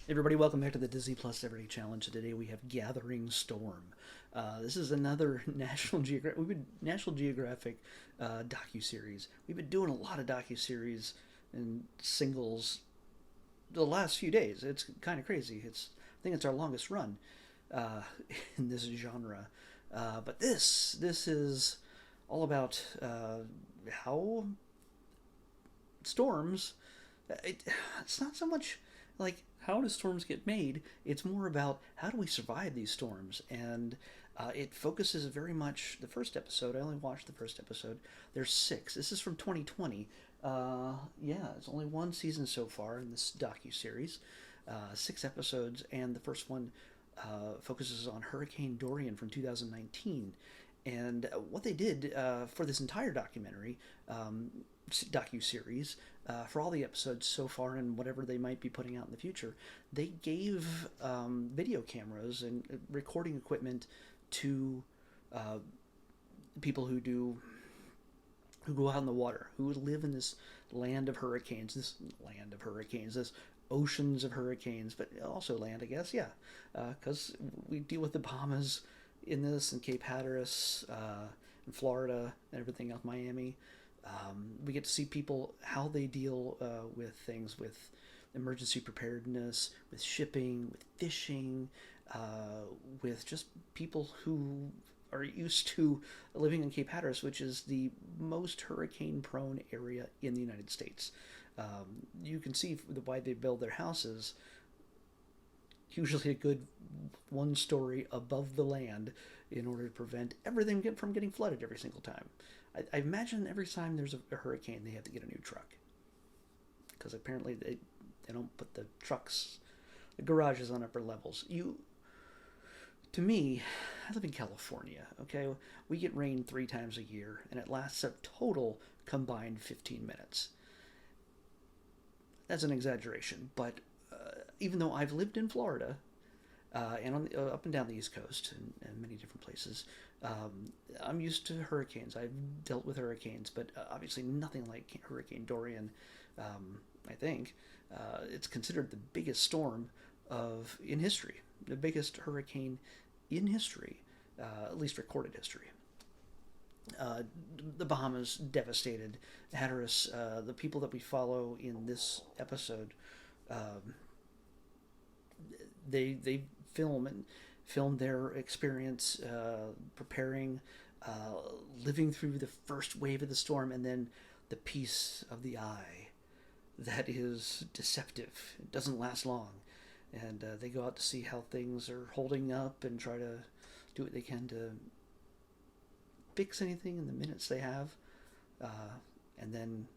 Everybody, welcome back to the Disney Plus Everyday Challenge. Today we have Gathering Storm. This is another National Geographic docu series. We've been doing a lot of docu series and singles the last few days. It's kind of crazy. I think it's our longest run uh, in this genre. But this is all about how storms. It's not so much like how do storms get made. It's more about how do we survive these storms, and it focuses very much. The first episode, I only watched the first episode. There's six. This is from 2020. Yeah, it's only one season so far in this docu series. Six episodes, and the first one focuses on Hurricane Dorian from 2019. And what they did for this entire docu series, for all the episodes so far and whatever they might be putting out in the future, they gave video cameras and recording equipment to uh, people who go out in the water, who live in this this oceans of hurricanes, but also land, I guess, yeah, because we deal with the Bahamas in this, and Cape Hatteras, in Florida, and everything else, Miami. We get to see people how they deal with things, with emergency preparedness, with shipping, with fishing, with just people who are used to living in Cape Hatteras, which is the most hurricane prone area in the United States. You can see why they build their houses, usually a good one story above the land, in order to prevent everything from getting flooded every single time. I imagine every time there's a hurricane, they have to get a new truck, because apparently they don't put the garages on upper levels. To me, I live in California, okay? We get rain 3 times a year, and it lasts a total combined 15 minutes. That's an exaggeration, but even though I've lived in Florida, and up and down the East Coast, and many different places, I'm used to hurricanes. I've dealt with hurricanes, but obviously nothing like Hurricane Dorian. I think it's considered the biggest storm in history, the biggest hurricane in history, at least recorded history. The Bahamas devastated. Hatteras, the people that we follow in this episode, um, they film their experience preparing, living through the first wave of the storm, and then the piece of the eye that is deceptive. It doesn't last long, and they go out to see how things are holding up and try to do what they can to fix anything in the minutes they have, and then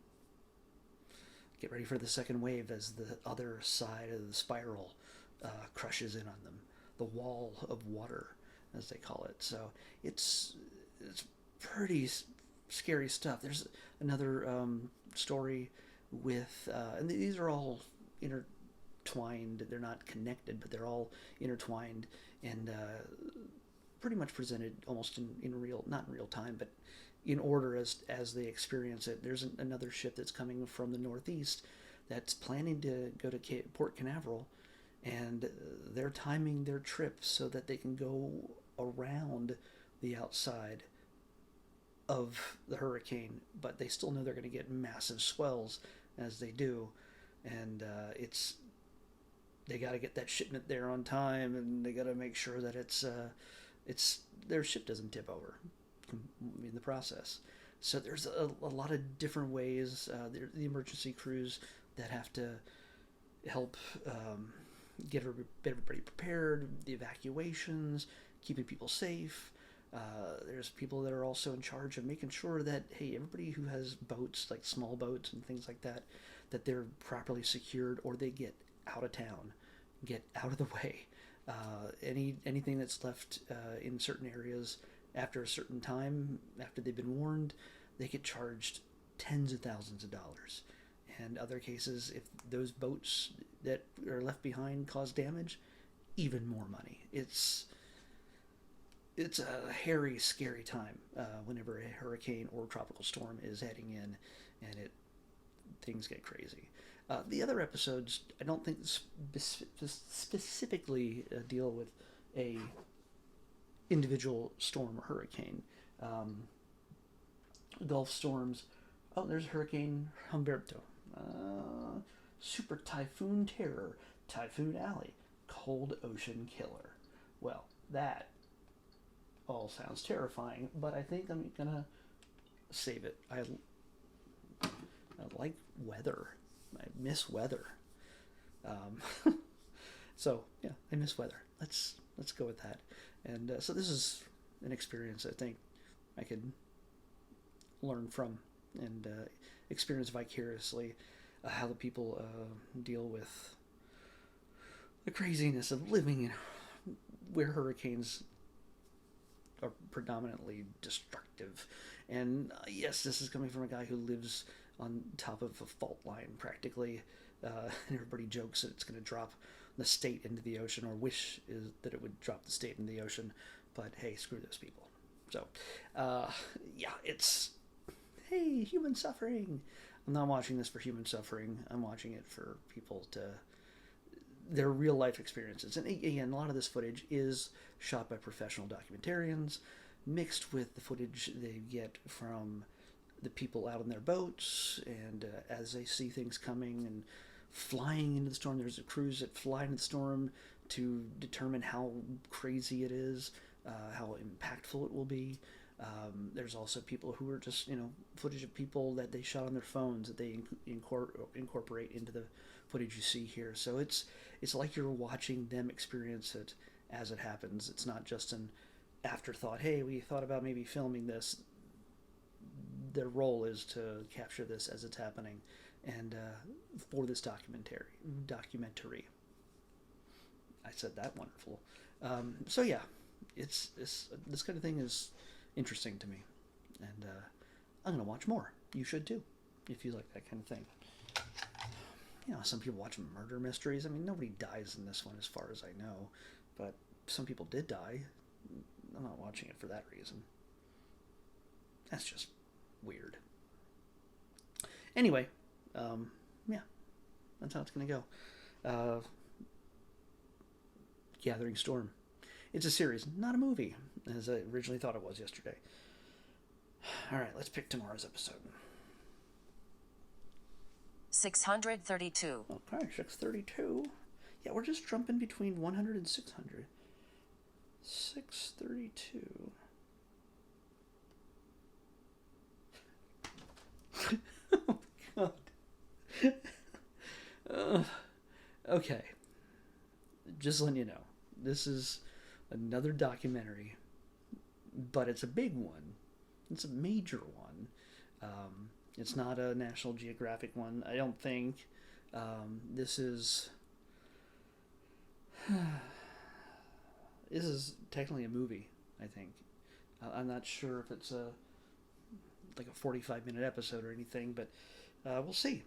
get ready for the second wave as the other side of the spiral crushes in on them. The wall of water, as they call it. So it's pretty scary stuff. There's another story with, and these are all intertwined. They're not connected, but they're all intertwined, and pretty much presented almost in real, not in real time, but in order as they experience it. There's another ship that's coming from the northeast that's planning to go to Port Canaveral, and they're timing their trip so that they can go around the outside of the hurricane, but they still know they're going to get massive swells as they do, and they got to get that shipment there on time, and they got to make sure that it's their ship doesn't tip over in the process. So there's a lot of different ways. The emergency crews that have to help get everybody prepared, the evacuations, keeping people safe. There's people that are also in charge of making sure that, hey, everybody who has boats, like small boats and things like that, that they're properly secured, or they get out of town, get out of the way. Anything that's left in certain areas after a certain time, after they've been warned, they get charged tens of thousands of dollars. And other cases, if those boats that are left behind cause damage, even more money. It's a hairy, scary time whenever a hurricane or tropical storm is heading in, and things get crazy. The other episodes, I don't think specifically deal with a individual storm or hurricane. Um, Gulf storms. Oh, there's Hurricane Humberto. Super Typhoon Terror, Typhoon Alley, Cold Ocean Killer. Well, that all sounds terrifying, but I think I'm gonna save it. I like weather. I miss weather. Um, so yeah, I miss weather. Let's go with that. And so this is an experience I think I could learn from and experience vicariously how the people deal with the craziness of living in where hurricanes are predominantly destructive. And yes, this is coming from a guy who lives on top of a fault line practically, and everybody jokes that it's going to drop the state into the ocean, or wish is that it would drop the state into the ocean. But hey, screw those people. So, yeah, it's hey, human suffering. I'm not watching this for human suffering. I'm watching it for people to their real life experiences. And again, a lot of this footage is shot by professional documentarians, mixed with the footage they get from the people out on their boats, and as they see things coming and flying into the storm. There's a crews that fly into the storm to determine how crazy it is, how impactful it will be. There's also people who are just, footage of people that they shot on their phones that they incorporate into the footage you see here. So it's like you're watching them experience it as it happens. It's not just an afterthought. Hey, we thought about maybe filming this. Their role is to capture this as it's happening, and for this documentary. I said that wonderful. So yeah, it's this kind of thing is interesting to me, and I'm gonna watch more. You should too, if you like that kind of thing. Some people watch murder mysteries. I mean, nobody dies in this one, as far as I know, but some people did die. I'm not watching it for that reason. That's just weird. Anyway, yeah, that's how it's gonna go. Gathering Storm. It's a series, not a movie, as I originally thought it was yesterday. All right, let's pick tomorrow's episode. 632. Okay, 632. Yeah, we're just jumping between 100 and 600. 632. Oh, God. Okay. Just letting you know. This is another documentary, but it's a big one. It's a major one. It's not a National Geographic one, I don't think. This is technically a movie, I think. I'm not sure if it's like a 45-minute episode or anything, but we'll see.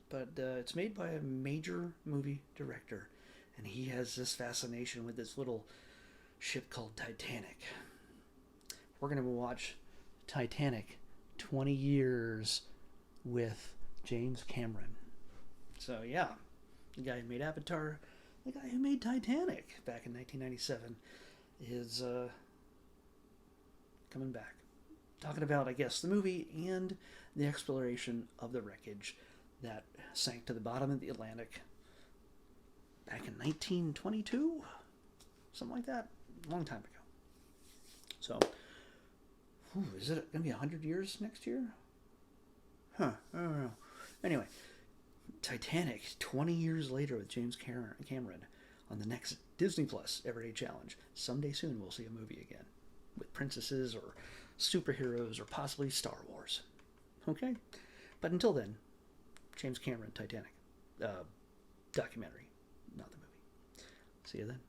But it's made by a major movie director, and he has this fascination with this little ship called Titanic. We're going to watch Titanic 20 years with James Cameron. So yeah, the guy who made Avatar, the guy who made Titanic back in 1997 is coming back. Talking about, I guess, the movie and the exploration of the wreckage that sank to the bottom of the Atlantic back in 1922? Something like that. A long time ago. So, is it going to be 100 years next year? Huh, I don't know. Anyway, Titanic, 20 years later with James Cameron on the next Disney Plus Everyday Challenge. Someday soon we'll see a movie again with princesses or superheroes or possibly Star Wars. Okay? But until then, James Cameron, Titanic. Documentary, not the movie. See you then.